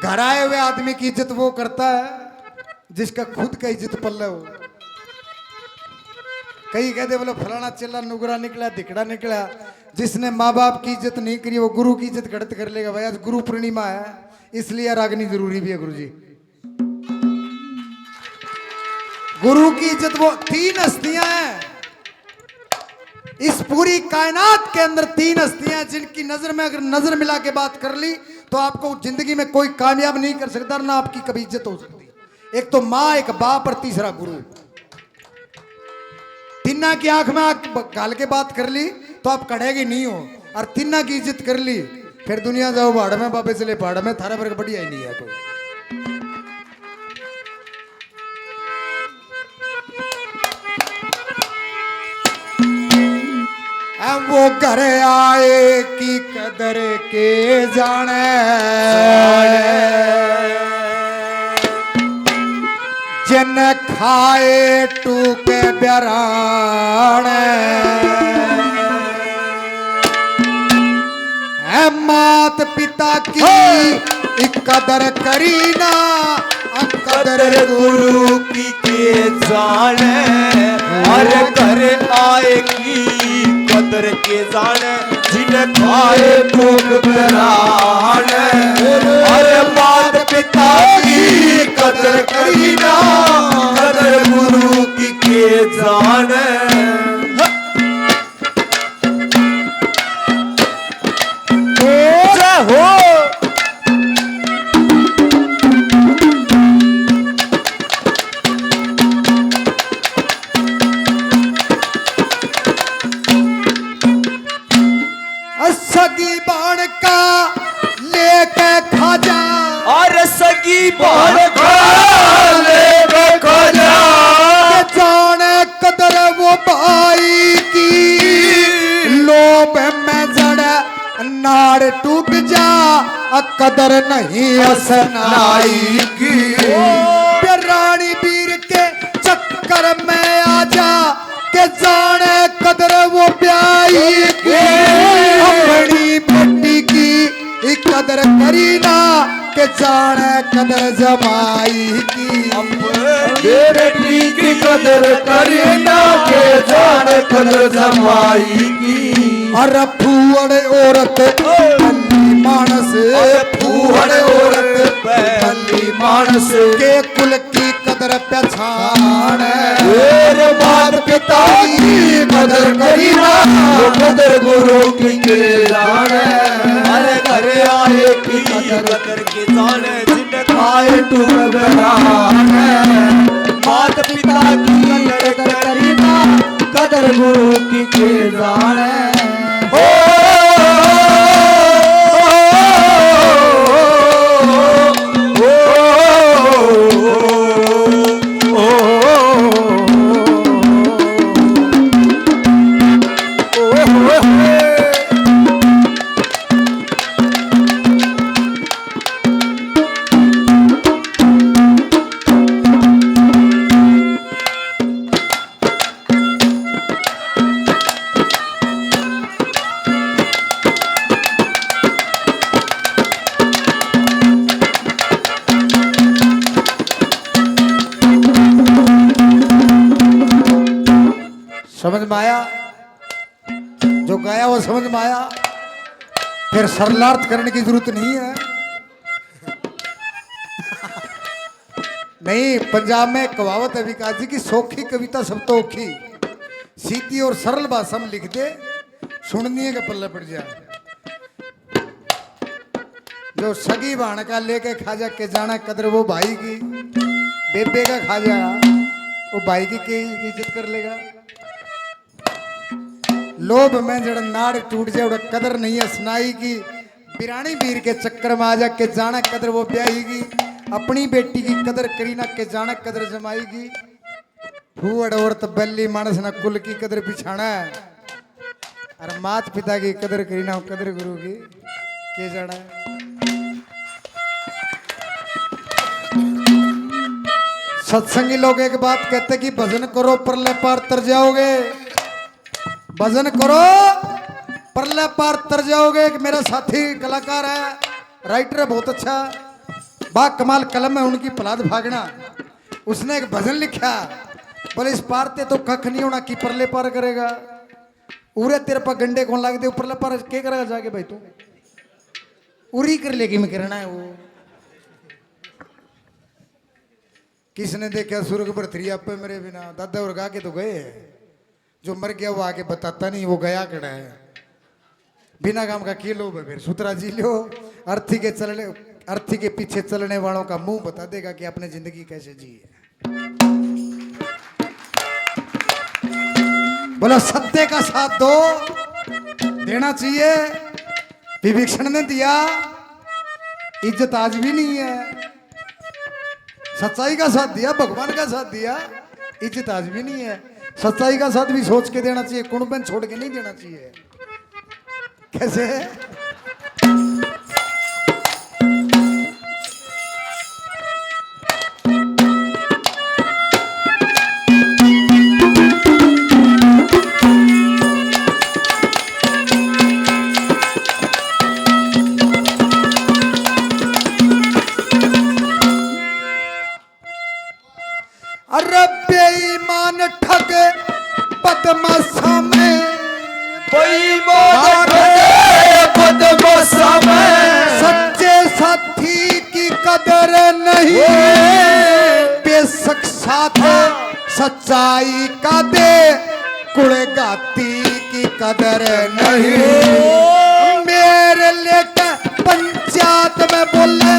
घर आए हुए आदमी की इज्जत वो करता है जिसका खुद का इज्जत पल्ले हो। कई कहते बोले फलाना चिल्ला नुगरा निकला दिखड़ा निकला। जिसने माँ बाप की इज्जत नहीं करी वो गुरु की इज्जत गलत कर लेगा। भाई आज गुरु पूर्णिमा है इसलिए रागनी जरूरी भी है। गुरु जी गुरु की इज्जत वो तीन हस्तियां हैं इस पूरी कायनात के अंदर। तीन हस्तियां जिनकी नजर में अगर नजर मिला के बात कर ली तो आपको जिंदगी में कोई कामयाब नहीं कर सकता ना आपकी कभी इज्जत हो सकती। एक तो माँ एक बाप और तीसरा गुरु। तिन्ना की आंख में आंख गाल के बात कर ली तो आप कड़ेगी नहीं हो। और तिन्ना की इज्जत कर ली फिर दुनिया जाओ भाड़ में बाबे चले पहाड़ में थारा पर बढ़िया ही नहीं है कोई। वो घर आए की कदर के जाने जिन खाए टूके ब्याराने मात पिता की कदर करी ना कदर गुरु की के जाने हर घर आएगी कदर के जाने जिन खाए भूख बरान हर मात पिता की कदर करी ना कदर गुरु की के जाने। हो सगी बाण का लेके खाजा और सगी बाण का लेके खाजा जाने कदर वो भाई की लोभ में जड़ नाड़ टूट जा कदर नहीं असनाई की। रानी वीर के चक्कर में आजा के जाने कदर वो ब्याई की अपनी बेटी की कदर करी ना के जाने कदर जमाई की। बेटी की कदर करी ना के जाने कदर जमाई की। अरे फूहड़ औरत भली मानस फूहड़ औरत भली मानस के कुल की कदर पहचान मेरे मात पिता की कदर करी ना कदर गुरु की के जाने हर घर आए की कदर के जाने जिन खाए टूक मात पिता की कदर करी ना कदर गुरु की के जाने। समझ में आया जो गाया वो समझ में आया। फिर सरलार्थ करने की जरूरत नहीं है। नहीं पंजाब में कहावत है विकास जी की सौखी कविता सब तो औखी सीधी और सरल भाषा में लिख दे सुननी के पल्ले पड़ जाए। जो सगी भाण का लेके खाजा के जाना कदर वो भाई की बेबे का खाजा वो भाई की इज्जत कर लेगा। लोभ में जड़ नाड़ टूट जाए उड़ा कदर नहीं है सुनाई की। बिरानी वीर के चक्कर में आ जा के जाना कदर वो ब्याहीगी अपनी बेटी की कदर करी ना के जाना कदर जमाएगी। फूहड़ औरत बल्ली मानस ना कुल की कदर पिछाना है और मात पिता की कदर करी ना कदर गुरु की के जाना है। सत्संगी लोग एक बात कहते कि भजन करो परले पार तर जाओगे। भजन करो परले पार तर जाओगे। एक मेरा साथी कलाकार है राइटर है बहुत अच्छा बा कमाल कलम है उनकी प्रहलाद भागना। उसने एक भजन लिखा, बोले इस पार ते तो कख नहीं होना कि परले पार करेगा। उरे तेरे पर गंडे कौन लाग दे ऊपरले पार के करेगा जाके भाई तू उरी कर लेगी में करना है वो। किसने देखा सुर्ग पर थ्रिया पे मेरे बिना, दादा और गा के तो गए, जो मर गया वो आगे बताता नहीं, वो गया कड़ा है बिना काम का की लो फिर सुतरा जी लो। अर्थी के पीछे चलने वालों का मुंह बता देगा कि आपने जिंदगी कैसे जी है। बोलो सत्य का साथ दो, देना चाहिए। विभीषण ने दिया, इज्जत आज भी नहीं है। सच्चाई का साथ दिया, भगवान का साथ दिया, इज्जत आज भी नहीं है। सच्चाई का साथ भी सोच के देना चाहिए, कुणबन छोड़ के नहीं देना चाहिए। कैसे अरे बेईमान ठग बदमाशा में, बेईमान बदमाशा में सच्चे साथी की कदर नहीं। बेशक साथ सच्चाई का दे, कुड़गाती की कदर नहीं। मेरे लेकर पंचायत में बोले,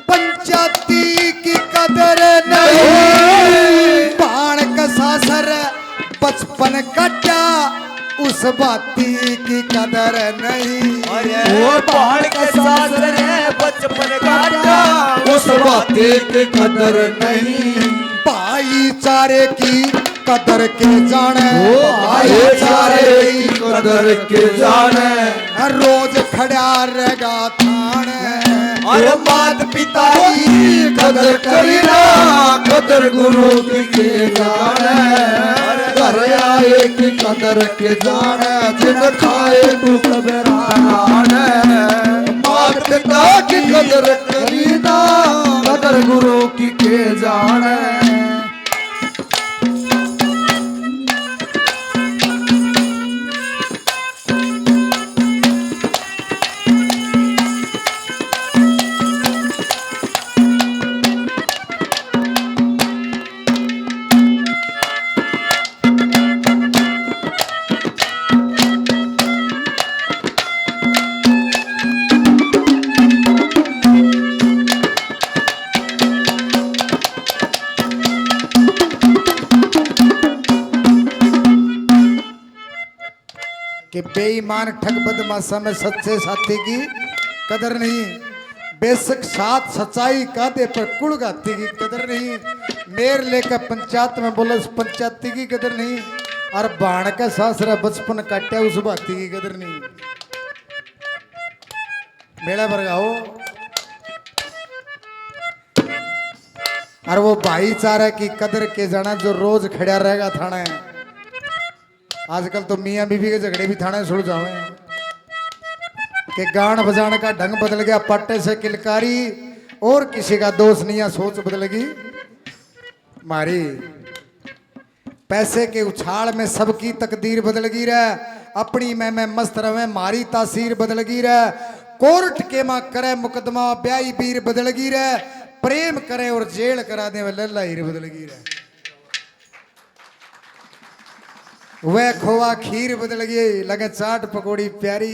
पंचायती की कदर नहीं। बाण का सासर बचपन काटा, उस बाती की कदर नहीं। वो पहाड़ के सासर है बचपन काटा, उस बाती की कदर नहीं। भाईचारे की कदर के जाने, भाईचारे की कदर के जाने, रोज खड़ा रहेगा थाने। और मात पिता की कदर करीना, कदर गुरु की जाने। घर आए की कदर के जाने, जिन खाए तू कबराने। मात पिता की कदर करीना, कदर गुरु की के जाने। कि बेईमान ठग बदमाशा में सच्चे साथी की कदर नहीं। बेशक साथ सच्चाई का दे, पर कुड़गाती की कदर नहीं। मेर लेकर पंचायत में बोले, उस पंचायती की कदर नहीं। और बाण का सासरा बचपन काटा, उस बाती की कदर नहीं। मेला बरगाओ। और वो भाईचारा की कदर के जाना जो रोज खड़ा रहेगा थाने। आजकल तो मियाँ बीवी के झगड़े भी थाने सुल जावे कि गान बजाने का ढंग बदल गया, पट्टे से किलकारी, और किसी का दोष नहीं है, सोच बदलेगी मारी। पैसे के उछाल में सबकी तकदीर बदल गई रे, अपनी मैं मस्त रहे, मारी तासीर बदल गई रे। कोर्ट के मां करे मुकदमा, ब्याई बीर बदल गई रे। प्रेम करे और जेल करा दे, लल्ला हीर बदल गई रे। वह खोआ खीर बदल गई, लगे चाट पकौड़ी प्यारी।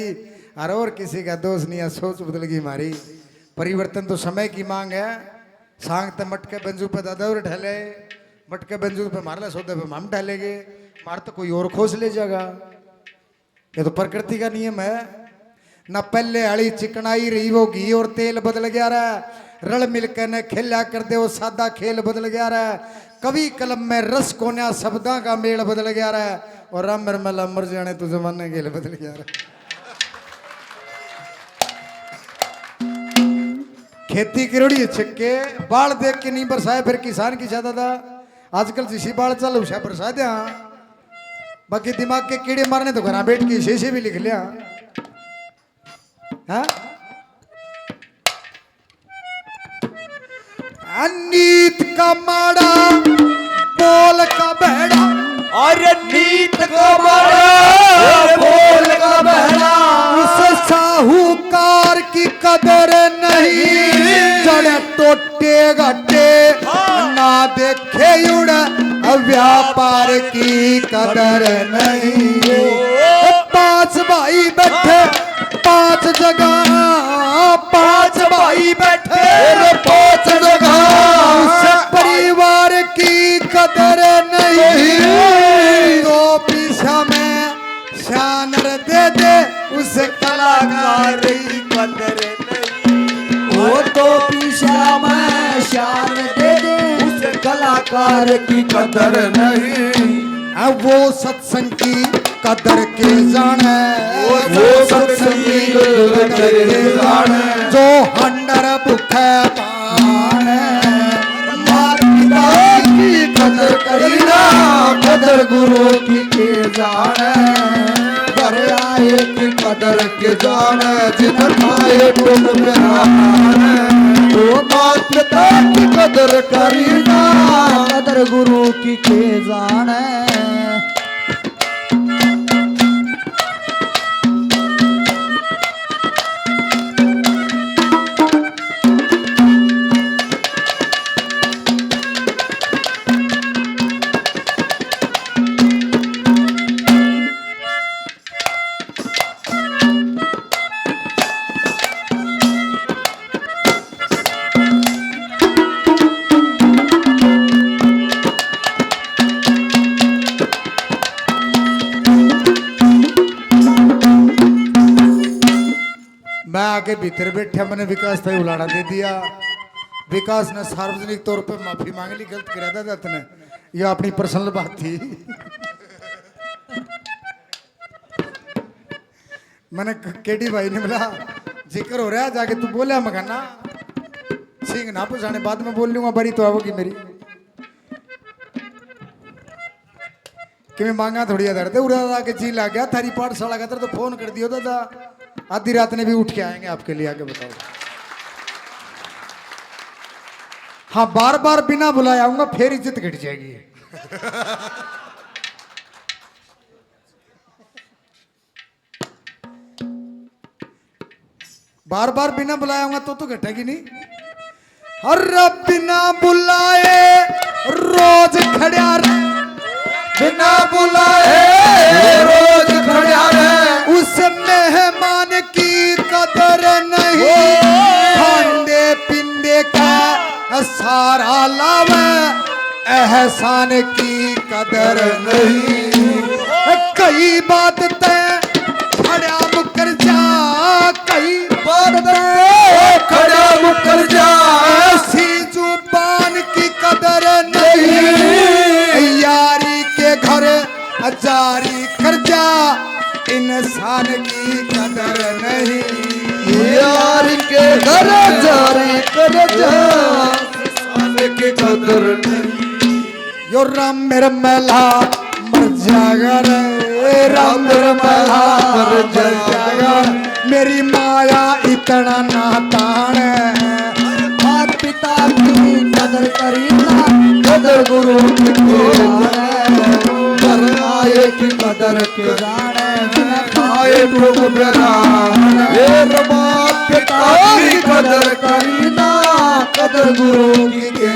और किसी का दोष नहीं है, सोच बदल गई मारी। परिवर्तन तो समय की मांग है। सांग तो मटके बंजू पे दादा और ढले, मटके बंजू पे मारला सौदे पे हम ढलेंगे, मार तो कोई और खोज ले जाएगा। ये तो प्रकृति का नियम है ना। पहले हड़ी चिकनाई रही, वो घी और तेल बदल गया रहा। रल मिलकर ने खेला कर दे, वो सादा खेल बदल गया रहा। कवि कलम में रस कोन्या शब्दा का मेल बदल गया रहा। और राम मरमला मर जाने तो जमाने के लिए बदल गया रहा। खेती किरोड़ी छिक्के बाल देख के नहीं बरसाए, फिर किसान की चाहता था। आजकल जिसी बाल चल उसे बरसा दिया, बाकी दिमाग के कीड़े मारने तो घर बैठ के शीशे भी लिख लिया। हाँ नीत का माड़ा बोल का बेड़ा अरे नीत का बड़ा बोल का बहरा उस साहूकार की कदर नहीं जड़ टोटे घटे ना देखे उड़ व्यापार की कदर नहीं। पांच भाई बैठे पांच जगह पांच भाई बैठे पांच जगह उस परिवार की कदर नहीं। तो पीछा में शानर दे दे उस कलाकार की कदर नहीं वो तो पीछा में शान दे दे उस कलाकार की कदर नहीं। वो सत्संग की कदर के जाने वो सत्संग की कदर के जाने जो हंडर भूखे पाने मात पिता की कदर करीना कदर गुरु की के जाने घर आए की कदर के जाने जिधर आए तुम मेरा तो मात पिता की कदर करीना कदर गुरु की के जाने। मैं आगे भीतर बैठा मैंने विकास था उलाड़ा दे दिया। विकास ने सार्वजनिक तौर पे माफी मांग ली गलत करा था दत्त ने ये अपनी पर्सनल बात थी। मैंने केडी भाई ने बोला जिक्र हो रहा है जाके तू बोला मगाना सिंह ना पुछाने बाद में बोल लूंगा बड़ी तो आओगी मेरी कि मैं मांगा थोड़ी दर्द है उड़ा के जी ला गया थारी पाठशाला का तो फोन कर दियो दादा आधी रात ने भी उठ के आएंगे आपके लिए आगे बताओ। हाँ बार बार बिना बुलाए आऊंगा फिर इज्जत घट जाएगी। बार बार बिना बुलाए आऊंगा तो घटेगी नहीं। हर बिना बुलाए रोज खड़ा बिना बुलाए रोज खड़ा रहे उस मेहमान की कदर नहीं। खांडे पिंडे का सारा लावे एहसान की कदर नहीं। कई बात तय खड़ा मुकर जा कई बात खड़ा मुकर जा ऐसी जुबान की कदर नहीं। यारी के घर जारी कर जा इंसान की कदर नहीं। यार के घर जारी कर जा इंसान की कदर नहीं। यो राम मेरा मेला मर जाएगा रे राम मेरा मेला मर जाएगा। मेरी माया इतना ना तान मात पिता की कदर करीना कदर गुरु की घर आए की कदर के जाने आए तुम मेरा बाप पिता की कदर करीना कदर गुरु की के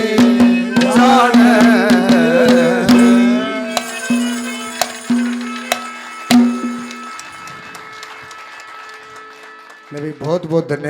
जाने। बहुत बहुत धन्यवाद।